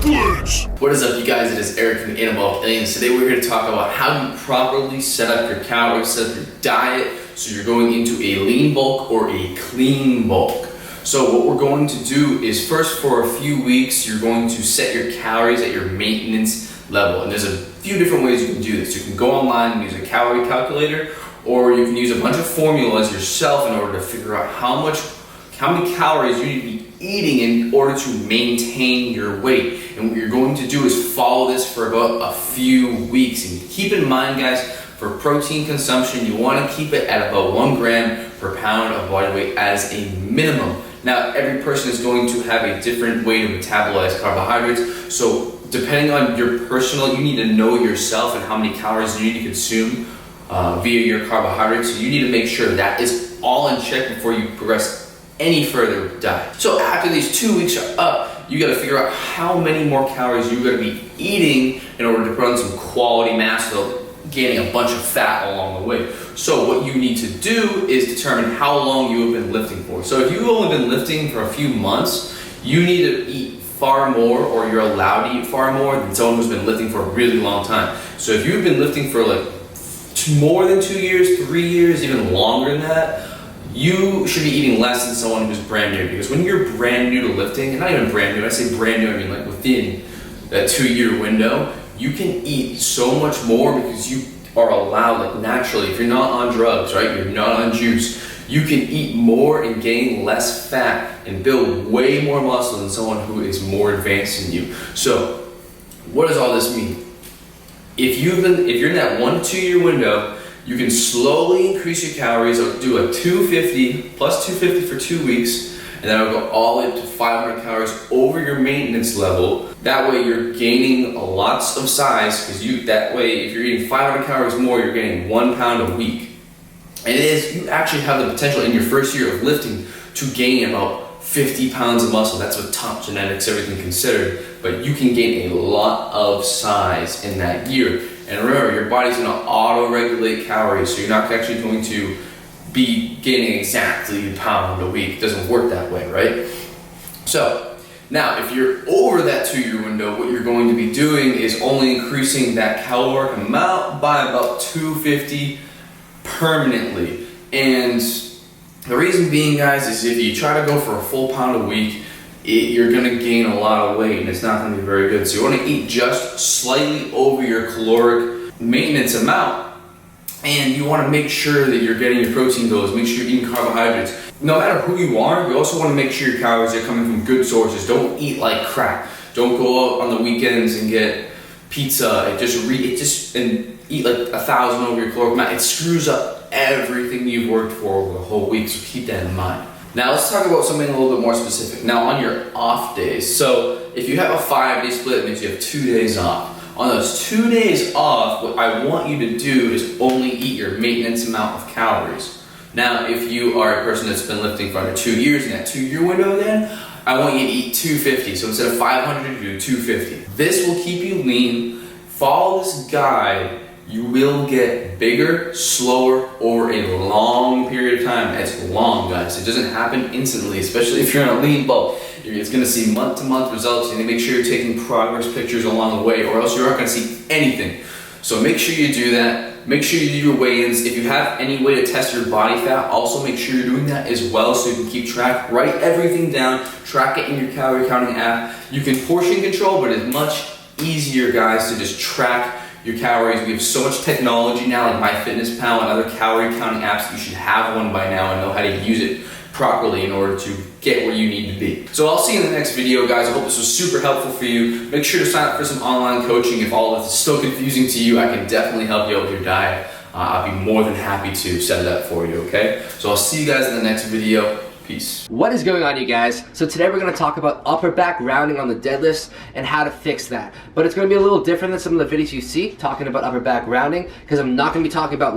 please. What is up, you guys? It is Eric from the Anabolic Aliens. Today we're here to talk about how you properly set up your calories, set up your diet, so you're going into a lean bulk or a clean bulk. So what we're going to do is first, for a few weeks, you're going to set your calories at your maintenance level. And there's a few different ways you can do this. You can go online and use a calorie calculator, or you can use a bunch of formulas yourself in order to figure out how many calories you need to be eating in order to maintain your weight. And what you're going to do is follow this for about a few weeks. And keep in mind, guys, for protein consumption, you want to keep it at about 1 gram per pound of body weight as a minimum. Now, every person is going to have a different way to metabolize carbohydrates. So depending on your personal, you need to know yourself and how many calories you need to consume via your carbohydrates. So you need to make sure that is all in check before you progress any further with diet. So after these 2 weeks are up, you gotta figure out how many more calories you're gonna be eating in order to put on some quality mass without gaining a bunch of fat along the way. So what you need to do is determine how long you have been lifting for. So if you've only been lifting for a few months, you need to eat far more, or you're allowed to eat far more than someone who's been lifting for a really long time. So if you've been lifting for like more than 2 years, 3 years, even longer than that, you should be eating less than someone who's brand new. Because when you're brand new to lifting, and not even brand new, I say brand new, I mean like within that 2-year window, you can eat so much more because you are allowed, like naturally, if you're not on drugs, right, you're not on juice, you can eat more and gain less fat and build way more muscle than someone who is more advanced than you. So what does all this mean? If you're in that 1 to 2 year window, you can slowly increase your calories. I'll do a 250 plus 250 for 2 weeks, and then I'll go all the way up to 500 calories over your maintenance level. That way you're gaining lots of size, because that way if you're eating 500 calories more, you're gaining 1 pound a week. And you actually have the potential in your first year of lifting to gain about 50 pounds of muscle. That's with top genetics, everything considered. But you can gain a lot of size in that year. And remember, your body's going to auto-regulate calories, so you're not actually going to be gaining exactly a pound a week. It doesn't work that way, right? So now, if you're over that 2-year window, what you're going to be doing is only increasing that caloric amount by about 250 permanently. And the reason being, guys, is if you try to go for a full pound a week, you're going to gain a lot of weight, and it's not going to be very good. So you want to eat just slightly over your caloric maintenance amount, and you want to make sure that you're getting your protein goals. Make sure you're eating carbohydrates. No matter who you are, you also want to make sure your calories are coming from good sources. Don't eat like crap. Don't go out on the weekends and get pizza and and eat like 1,000 over your caloric amount. It screws up everything you've worked for over the whole week, so keep that in mind. Now let's talk about something a little bit more specific. Now on your off days, so if you have a 5-day split, it means you have 2 days off. On those 2 days off, what I want you to do is only eat your maintenance amount of calories. Now if you are a person that's been lifting for under 2 years, in that 2-year window, then I want you to eat 250. So instead of 500, you do 250. This will keep you lean. Follow this guide. You will get bigger, slower, over a long period of time. It's long, guys. It doesn't happen instantly, especially if you're in a lean bulk. It's going to see month-to-month results. You need to make sure you're taking progress pictures along the way, or else you're not going to see anything. So make sure you do that. Make sure you do your weigh-ins. If you have any way to test your body fat, also make sure you're doing that as well, so you can keep track. Write everything down. Track it in your calorie counting app. You can portion control, but it's much easier, guys, to just track your calories. We have so much technology now, like MyFitnessPal and other calorie counting apps. You should have one by now and know how to use it properly in order to get where you need to be. So I'll see you in the next video, guys. I hope this was super helpful for you. Make sure to sign up for some online coaching. If all of this is still confusing to you, I can definitely help you out with your diet. I'll be more than happy to set it up for you, okay? So I'll see you guys in the next video. Peace. What is going on, you guys? So today we're going to talk about upper back rounding on the deadlifts and how to fix that. But it's going to be a little different than some of the videos you see talking about upper back rounding, because I'm not going to be talking about